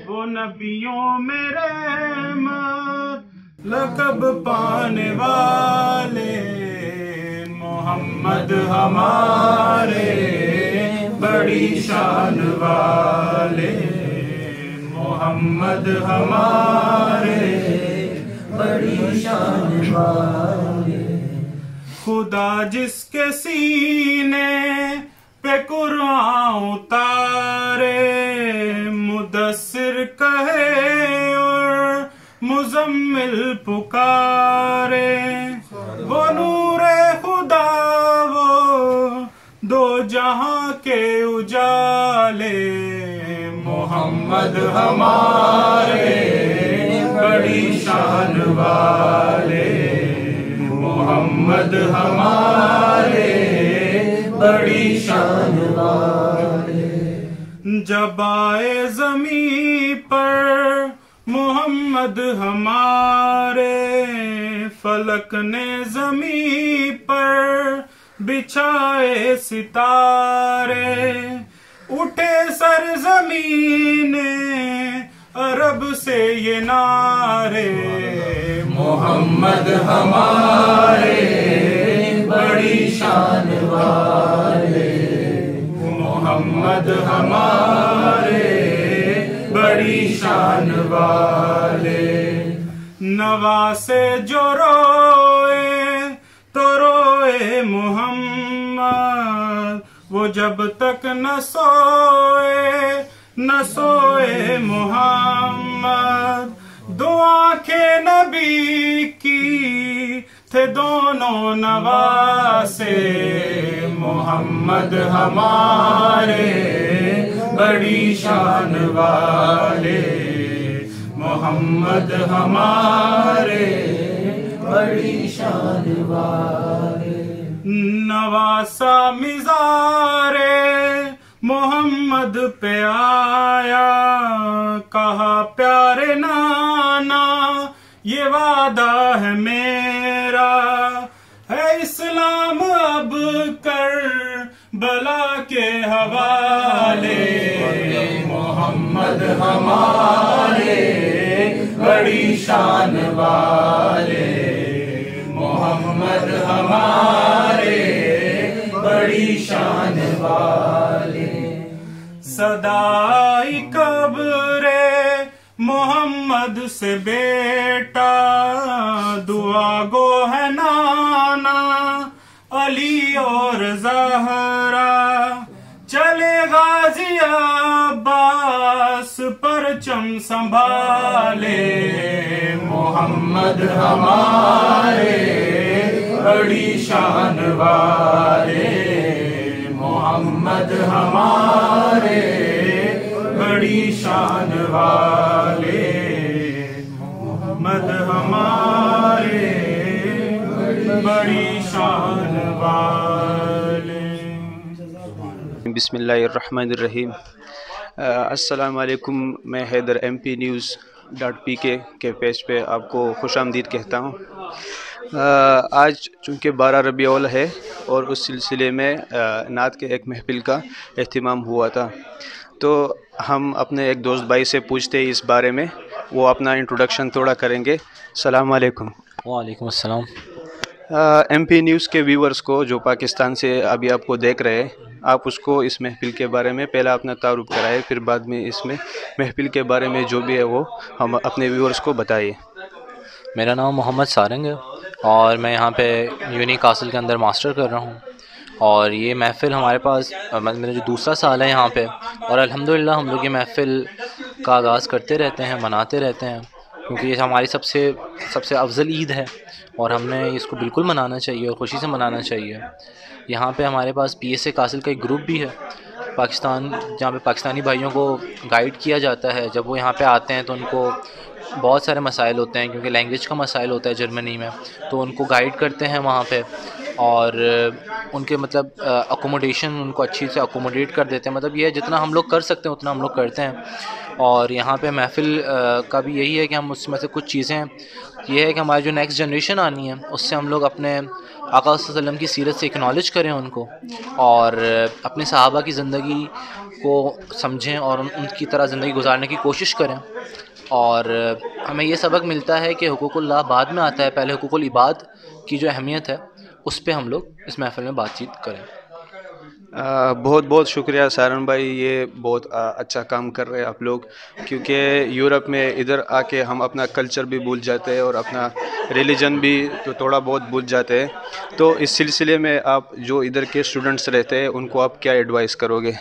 वो नबियों में रहमत लक़ब पाने वाले मोहम्मद हमारे बड़ी शान वाले मोहम्मद हमारे बड़ी शान वाले। खुदा जिसके सीने पे कुरान उतारे मुदस्सिर कहे और मुज़म्मिल पुकारे वो नूरे खुदा वो दो जहां के उजाले मोहम्मद हमारे बड़ी शान वाले मोहम्मद हमारे बड़ी शान वाले। जब आए ज़मीं पर मोहम्मद हमारे फलक ने ज़मीं पर बिछाए सितारे उठे सरज़मीने अरब से ये नारे मोहम्मद हमारे बड़ी शान वाले मोहम्मद हमारे बड़ी शान वाले। नवासे जो रोए तो रोए मोहम्मद वो जब तक न सोए मोहम्मद दो आंखें नबी की थे दोनों नवासे मोहम्मद हमारे बड़ी शान वाले मोहम्मद हमारे बड़ी शान वाले। नवासा मिजारे मोहम्मद पे आया कहा प्यारे नाना ये वादा है मेरा है इस्लाम अब कर बला के हवाले मोहम्मद हमारे बड़ी शान वाले मोहम्मद हमारे बड़ी शान वाले। सदाई कब्रे मोहम्मद से बेटा दुआ गो है नाना अली और ज़हरा चले गाजी अब्बास परचम संभाले मोहम्मद हमारे बड़ी शान वाले मोहम्मद हमारे बड़ी शान वाले मोहम्मद हमारे बड़ी शान वाले। बिस्मिल्लाहिर्रहमानिर्रहीम। अस्सलाम वालेकुम। मैं हैदर MP News.pk के पेज पे आपको खुशामदीद कहता हूँ। आज चूँकि 12 रबीउल अव्वल है और उस सिलसिले में नात के एक महफिल का एहतिमाम हुआ था, तो हम अपने एक दोस्त भाई से पूछते हैं इस बारे में, वो अपना इंट्रोडक्शन थोड़ा करेंगे। सलाम वालेकुम। वालेकुम अस्सलाम। MP न्यूज़ के व्यूवर्स को जो पाकिस्तान से अभी आपको देख रहे हैं, आप उसको इस महफिल के बारे में पहला अपना तारुफ कराएं, फिर बाद में इसमें महफिल के बारे में जो भी है वो हम अपने व्यूवर्स को बताइए। मेरा नाम मोहम्मद सारंग है और मैं यहाँ पे यूनिक कासल के अंदर मास्टर कर रहा हूँ और ये महफिल हमारे पास मेरा जो दूसरा साल है यहाँ पे, और अल्हम्दुलिल्लाह हम लोग ये महफिल का आगाज़ करते रहते हैं, मनाते रहते हैं, क्योंकि ये हमारी सबसे अफजल ईद है और हमने इसको बिल्कुल मनाना चाहिए और ख़ुशी से मनाना चाहिए। यहाँ पे हमारे पास PSA कासिल का एक ग्रुप भी है पाकिस्तान, जहाँ पे पाकिस्तानी भाइयों को गाइड किया जाता है। जब वो यहाँ पे आते हैं तो उनको बहुत सारे मसाइल होते हैं, क्योंकि लैंग्वेज का मसाइल होता है जर्मनी में, तो उनको गाइड करते हैं वहाँ पे। और उनके मतलब अकोमोडेशन उनको अच्छी से अकोमोडेट कर देते हैं। मतलब ये जितना हम लोग कर सकते हैं उतना हम लोग करते हैं। और यहाँ पे महफ़िल का भी यही है कि हम उसमें से कुछ चीज़ें, ये है कि हमारी जो नेक्स्ट जनरेशन आनी है उससे हम लोग अपने आका वसल्लम की सीरत से एक्नॉलेज करें उनको, और अपने सहाबा की ज़िंदगी को समझें और उनकी तरह ज़िंदगी गुजारने की कोशिश करें। और हमें ये सबक मिलता है कि हुकूकुल्लाह बाद में आता है, पहले हुकूकुल इबाद की जो अहमियत है उस पे हम लोग इस महफ़िल में बातचीत करें। बहुत बहुत शुक्रिया सारन भाई, ये बहुत अच्छा काम कर रहे हैं आप लोग, क्योंकि यूरोप में इधर आके हम अपना कल्चर भी भूल जाते हैं और अपना रिलीजन भी तो थोड़ा बहुत भूल जाते हैं। तो इस सिलसिले में आप जो इधर के स्टूडेंट्स रहते हैं उनको आप क्या एडवाइस करोगे?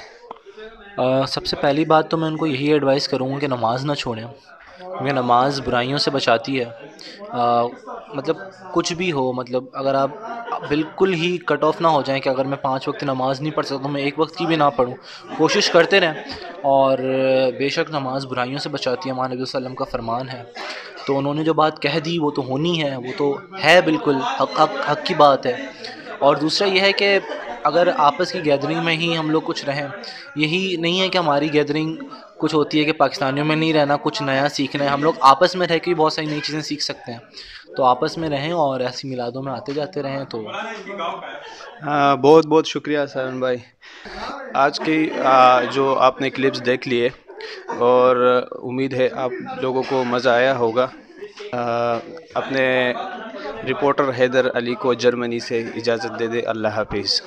सबसे पहली बात तो मैं उनको यही एडवाइस करूँगा कि नमाज़ ना छोड़ें, क्योंकि नमाज़ बुराइयों से बचाती है। मतलब कुछ भी हो, मतलब अगर आप बिल्कुल ही कट ऑफ ना हो जाएं कि अगर मैं 5 वक्त नमाज़ नहीं पढ़ सकता तो मैं 1 वक्त की भी ना पढूँ, कोशिश करते रहें। और बेशक नमाज़ बुराइयों से बचाती है, हमारे नबी वसल्लम का फरमान है। तो उन्होंने जो बात कह दी वो तो होनी है, वो तो है, बिल्कुल हक की बात है। और दूसरा ये है कि अगर आपस की गैदरिंग में ही हम लोग कुछ रहें, यही नहीं है कि हमारी गैदरिंग कुछ होती है कि पाकिस्तानियों में नहीं रहना, कुछ नया सीखना है। हम लोग आपस में रह के भी बहुत सारी नई चीज़ें सीख सकते हैं। तो आपस में रहें और ऐसी मिलादों में आते जाते रहें। तो हाँ, बहुत बहुत शुक्रिया सारन भाई। आज की जो आपने क्लिप्स देख लिए, और उम्मीद है आप लोगों को मज़ा आया होगा। अपने रिपोर्टर हैदर अली को जर्मनी से इजाज़त दे दे। अल्लाह हाफिज़।